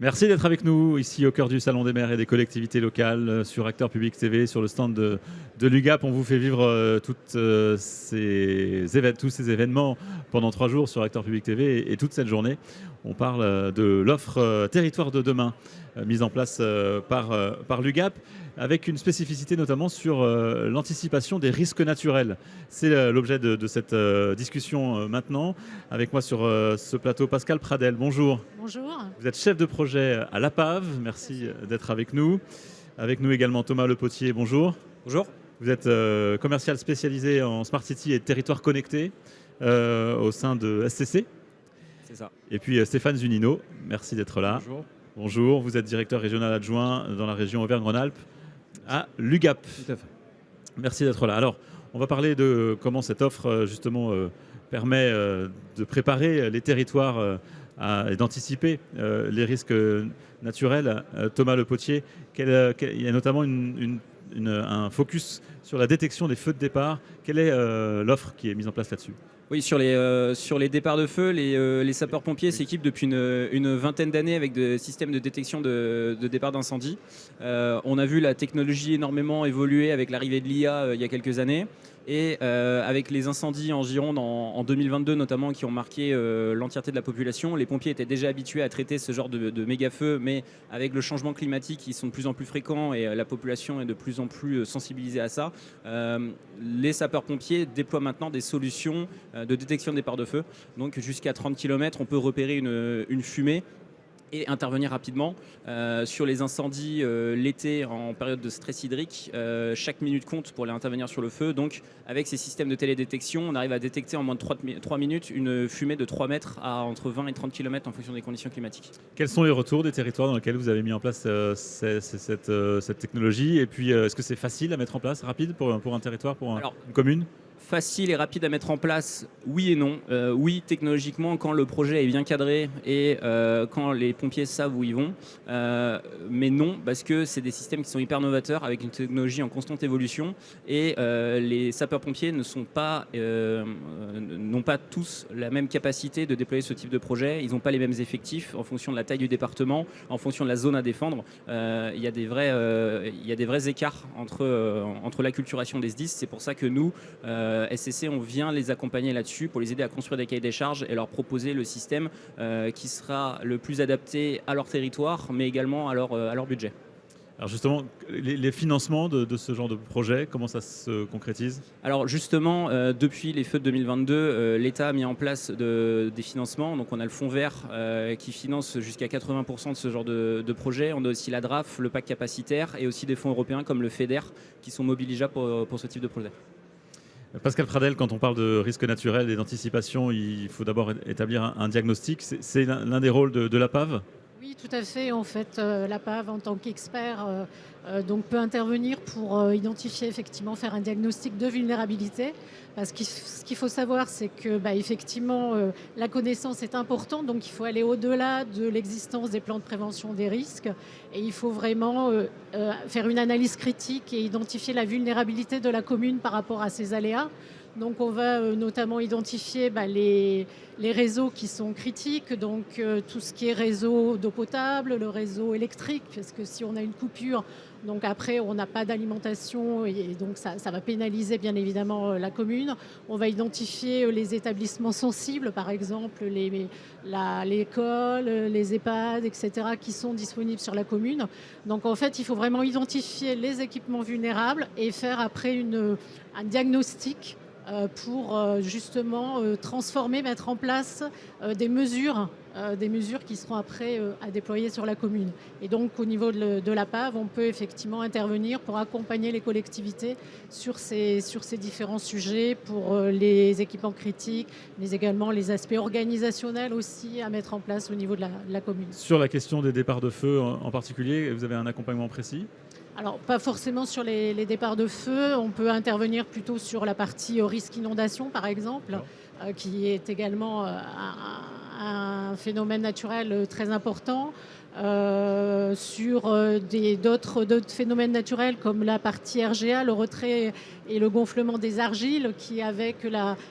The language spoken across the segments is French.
Merci d'être avec nous ici au cœur du Salon des maires et des collectivités locales sur Acteurs Publics TV, sur le stand de l'UGAP. On vous fait vivre tous ces événements pendant 3 jours sur Acteurs Publics TV et toute cette journée. On parle de l'offre Territoire de demain mise en place par l'UGAP avec une spécificité notamment sur l'anticipation des risques naturels. C'est l'objet de cette discussion maintenant. Avec moi sur ce plateau, Pascal Pradel. Bonjour. Bonjour. Vous êtes chef de projet à l'APAV, merci d'être avec nous. Avec nous également Thomas Lepotier, bonjour. Bonjour. Vous êtes commercial spécialisé en Smart City et territoires connectés au sein de SCC. C'est ça. Et puis Stéphane Zunino, merci d'être là. Bonjour. Bonjour, vous êtes directeur régional adjoint dans la région Auvergne-Rhône-Alpes à l'UGAP. Tout à fait. Merci d'être là. Alors, on va parler de comment cette offre justement permet de préparer les territoires et d'anticiper les risques naturels. Thomas Lepotier, il y a notamment un focus sur la détection des feux de départ. Quelle est l'offre qui est mise en place là-dessus ? Oui, sur les départs de feu, les sapeurs-pompiers s'équipent depuis une vingtaine d'années avec des systèmes de détection de départ d'incendie. On a vu la technologie énormément évoluer avec l'arrivée de l'IA il y a quelques années. Et avec les incendies en Gironde en 2022 notamment qui ont marqué l'entièreté de la population, les pompiers étaient déjà habitués à traiter ce genre de méga-feux, mais avec le changement climatique, ils sont de plus en plus fréquents et la population est de plus en plus sensibilisée à ça. Les sapeurs-pompiers déploient maintenant des solutions de détection de départ de feu. Donc jusqu'à 30 km, on peut repérer une fumée et intervenir rapidement. Sur les incendies l'été en période de stress hydrique, chaque minute compte pour aller intervenir sur le feu. Donc avec ces systèmes de télédétection, on arrive à détecter en moins de 3 minutes une fumée de 3 mètres à entre 20 et 30 km en fonction des conditions climatiques. Quels sont les retours des territoires dans lesquels vous avez mis en place cette technologie ? Et puis, est-ce que c'est facile à mettre en place, rapide pour un territoire, une commune ? Facile et rapide à mettre en place, oui et non. Oui, technologiquement, quand le projet est bien cadré et quand les pompiers savent où ils vont. Mais non, parce que c'est des systèmes qui sont hyper novateurs avec une technologie en constante évolution. Et les sapeurs-pompiers n'ont pas tous la même capacité de déployer ce type de projet. Ils n'ont pas les mêmes effectifs en fonction de la taille du département, en fonction de la zone à défendre. Il y a des vrais écarts entre l'acculturation des SDIS. C'est pour ça que nous, SCC, on vient les accompagner là-dessus pour les aider à construire des cahiers des charges et leur proposer le système qui sera le plus adapté à leur territoire, mais également à leur budget. Alors justement, les financements de ce genre de projet, comment ça se concrétise ? Alors justement, depuis les feux de 2022, l'État a mis en place des financements. Donc on a le fonds vert qui finance jusqu'à 80% de ce genre de projet. On a aussi la DRAF, le pacte capacitaire et aussi des fonds européens comme le FEDER qui sont mobilisables pour ce type de projet. Pascal Pradel, quand on parle de risques naturels et d'anticipation, il faut d'abord établir un diagnostic. C'est l'un des rôles de l'APAV ? Oui, tout à fait. En fait, l'APAV, en tant qu'expert, donc peut intervenir pour identifier, effectivement, faire un diagnostic de vulnérabilité. Parce que ce qu'il faut savoir, c'est que, effectivement, la connaissance est importante. Donc, il faut aller au-delà de l'existence des plans de prévention des risques. Et il faut vraiment faire une analyse critique et identifier la vulnérabilité de la commune par rapport à ces aléas. Donc on va notamment identifier les réseaux qui sont critiques, donc tout ce qui est réseau d'eau potable, le réseau électrique, parce que si on a une coupure, donc après on n'a pas d'alimentation et donc ça va pénaliser bien évidemment la commune. On va identifier les établissements sensibles, par exemple l'école, les EHPAD, etc., qui sont disponibles sur la commune. Donc en fait il faut vraiment identifier les équipements vulnérables et faire après un diagnostic pour justement transformer, mettre en place des mesures qui seront après à déployer sur la commune. Et donc au niveau de l'APAV, on peut effectivement intervenir pour accompagner les collectivités sur ces différents sujets, pour les équipements critiques, mais également les aspects organisationnels aussi à mettre en place au niveau de la commune. Sur la question des départs de feu en particulier, vous avez un accompagnement précis ? Alors, pas forcément sur les départs de feu. On peut intervenir plutôt sur la partie risque inondation, par exemple, qui est également un phénomène naturel très important. sur d'autres phénomènes naturels comme la partie RGA, le retrait et le gonflement des argiles, qui avec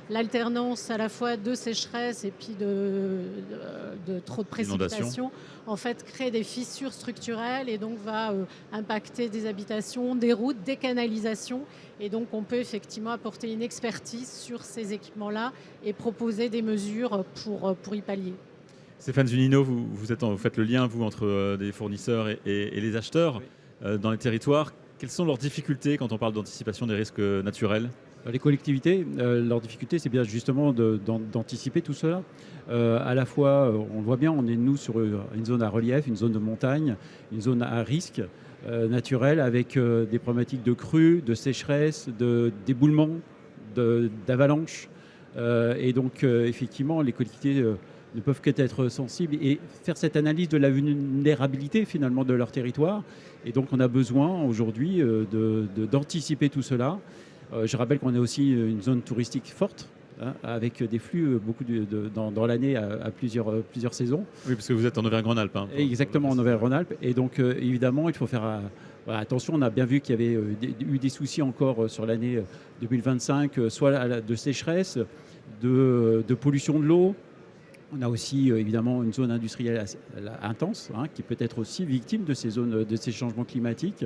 l'alternance à la fois de sécheresse et puis de trop de précipitations, en fait crée des fissures structurelles et donc va impacter des habitations, des routes, des canalisations. Et donc on peut effectivement apporter une expertise sur ces équipements-là et proposer des mesures pour y pallier. Stéphane Zunino, vous faites le lien, vous, entre des fournisseurs et les acheteurs dans les territoires. Quelles sont leurs difficultés quand on parle d'anticipation des risques naturels ? Les collectivités, leur difficulté, c'est bien justement d'anticiper tout cela. À la fois, on le voit bien, on est nous sur une zone à relief, une zone de montagne, une zone à risque naturel avec des problématiques de crues, de sécheresse, d'éboulement, d'avalanche. Et donc, effectivement, les collectivités ne peuvent qu'être sensibles et faire cette analyse de la vulnérabilité finalement de leur territoire. Et donc on a besoin aujourd'hui d'anticiper tout cela. Je rappelle qu'on est aussi une zone touristique forte, hein, avec des flux dans l'année à plusieurs saisons. Oui, parce que vous êtes en Auvergne-Rhône-Alpes. Hein, exactement, en Auvergne-Rhône-Alpes. Et donc évidemment, il faut faire... Voilà, attention, on a bien vu qu'il y avait eu des soucis encore sur l'année 2025, soit de sécheresse, de pollution de l'eau. On a aussi évidemment une zone industrielle intense, hein, qui peut être aussi victime de ces changements climatiques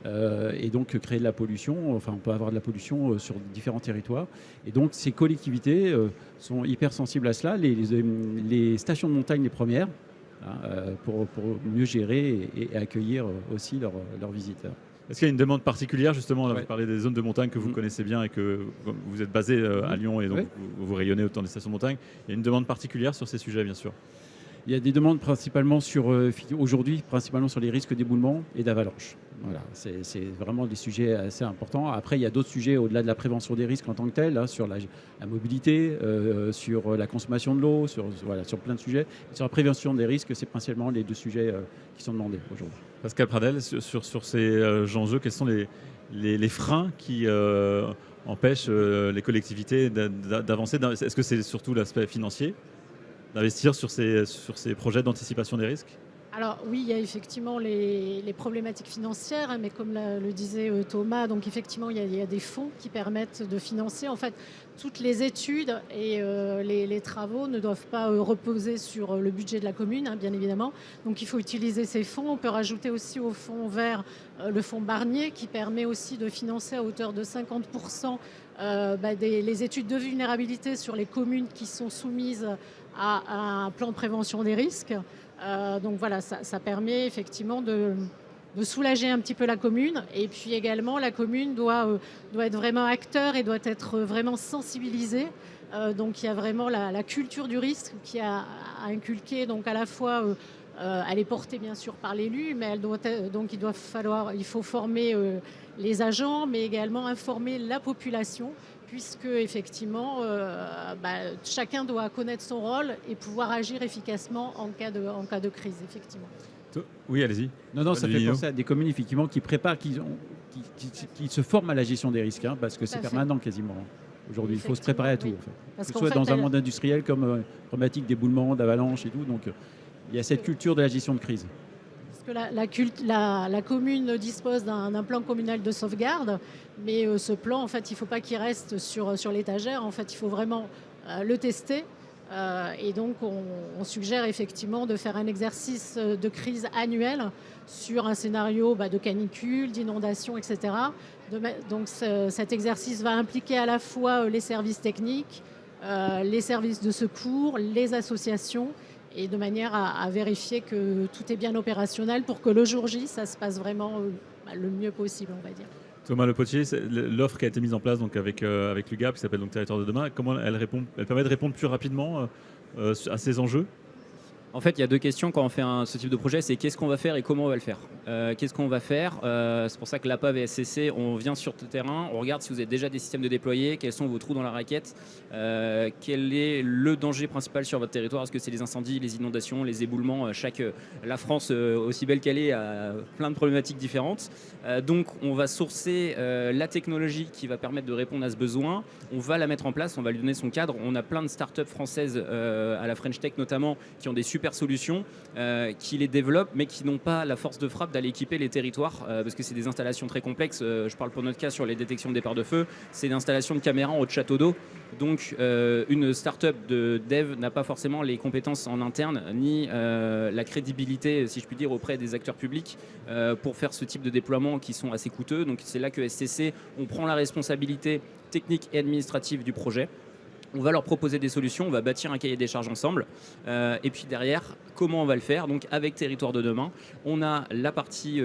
et donc créer de la pollution. Enfin, on peut avoir de la pollution sur différents territoires. Et donc ces collectivités sont hyper sensibles à cela. Les stations de montagne les premières, hein, pour mieux gérer et accueillir aussi leurs visiteurs. Est-ce qu'il y a une demande particulière, justement, là, vous parlez des zones de montagne que vous connaissez bien et que vous êtes basé à Lyon et donc vous rayonnez autant des stations de montagne. Il y a une demande particulière sur ces sujets, bien sûr. Il y a des demandes principalement aujourd'hui, principalement sur les risques d'éboulement et d'avalanche. Voilà, c'est vraiment des sujets assez importants. Après, il y a d'autres sujets au-delà de la prévention des risques en tant que tel, hein, sur la mobilité, sur la consommation de l'eau, sur plein de sujets. Sur la prévention des risques, c'est principalement les deux sujets qui sont demandés aujourd'hui. Pascal Pradel, sur ces enjeux, quels sont les freins qui empêchent les collectivités d'avancer ? Est-ce que c'est surtout l'aspect financier, d'investir sur ces projets d'anticipation des risques ? Alors oui, il y a effectivement les problématiques financières, hein, mais comme le disait Thomas, donc effectivement il y a des fonds qui permettent de financer. En fait, toutes les études et les travaux ne doivent pas reposer sur le budget de la commune, hein, bien évidemment. Donc il faut utiliser ces fonds. On peut rajouter aussi au fonds vert le fonds Barnier qui permet aussi de financer à hauteur de 50% les études de vulnérabilité sur les communes qui sont soumises à un plan de prévention des risques. Donc voilà, ça permet effectivement de soulager un petit peu la commune. Et puis également, la commune doit être vraiment acteur et doit être vraiment sensibilisée. Donc il y a vraiment la culture du risque qui a inculqué, donc à la fois, elle est portée bien sûr par l'élu, mais il faut former les agents, mais également informer la population, puisque effectivement, chacun doit connaître son rôle et pouvoir agir efficacement en cas de crise, effectivement. Oui, allez-y. Non, ça fait penser à des communes effectivement qui préparent, qui se forment à la gestion des risques, hein, parce que c'est permanent quasiment. Aujourd'hui, il faut se préparer à tout. Oui. En fait. Parce que ce soit dans un monde industriel comme problématique d'éboulement, d'avalanche et tout. Donc, il y a cette culture de la gestion de crise. La commune dispose d'un plan communal de sauvegarde, mais ce plan, en fait, il ne faut pas qu'il reste sur l'étagère. En fait, il faut vraiment le tester. Et donc, on suggère effectivement de faire un exercice de crise annuel sur un scénario de canicule, d'inondation, etc. Donc, cet exercice va impliquer à la fois les services techniques, les services de secours, les associations, et de manière à vérifier que tout est bien opérationnel pour que le jour J, ça se passe vraiment le mieux possible, on va dire. Thomas Le Potier, l'offre qui a été mise en place donc avec l'UGAP, qui s'appelle donc Territoire de demain, comment elle permet de répondre plus rapidement à ces enjeux ? En fait, il y a deux questions quand on fait ce type de projet, c'est qu'est-ce qu'on va faire et comment on va le faire. Qu'est-ce qu'on va faire C'est pour ça que l'APA VSCC, on vient sur le terrain, on regarde si vous avez déjà des systèmes de déployés, quels sont vos trous dans la raquette, quel est le danger principal sur votre territoire. Est-ce que c'est les incendies, les inondations, les éboulements La France, aussi belle qu'elle est, a plein de problématiques différentes. Donc, on va sourcer la technologie qui va permettre de répondre à ce besoin. On va la mettre en place, on va lui donner son cadre. On a plein de startups françaises, à la French Tech notamment, qui ont des super super solutions qui les développent, mais qui n'ont pas la force de frappe d'aller équiper les territoires, parce que c'est des installations très complexes. Je parle pour notre cas sur les détections de départ de feu, c'est une installation de caméras en haut de château d'eau. Donc une start-up de dev n'a pas forcément les compétences en interne, ni la crédibilité, si je puis dire, auprès des acteurs publics pour faire ce type de déploiement qui sont assez coûteux. Donc c'est là que STC, on prend la responsabilité technique et administrative du projet. On va leur proposer des solutions, on va bâtir un cahier des charges ensemble. Et puis derrière, comment on va le faire? Donc avec Territoire de demain, on a la partie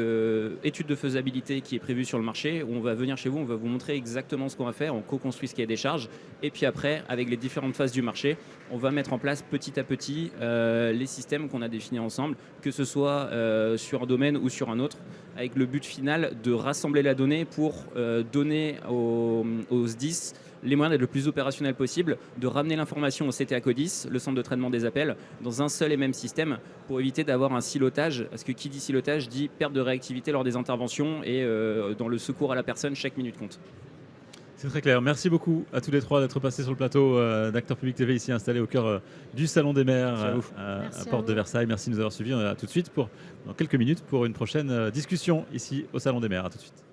étude de faisabilité qui est prévue sur le marché, où on va venir chez vous, on va vous montrer exactement ce qu'on va faire, on co-construit ce cahier des charges. Et puis après, avec les différentes phases du marché, on va mettre en place petit à petit les systèmes qu'on a définis ensemble, que ce soit sur un domaine ou sur un autre, avec le but final de rassembler la donnée pour donner aux SDIS les moyens d'être le plus opérationnel possible, de ramener l'information au CTA CODIS, le centre de traitement des appels, dans un seul et même système pour éviter d'avoir un silotage, parce que qui dit silotage dit perte de réactivité lors des interventions et dans le secours à la personne, chaque minute compte. C'est très clair. Merci beaucoup à tous les trois d'être passés sur le plateau d'Acteurs Publics TV, ici installé au cœur du Salon des maires à Porte de Versailles. Merci de nous avoir suivis. On est là tout de suite dans quelques minutes pour une prochaine discussion ici au Salon des maires. À tout de suite.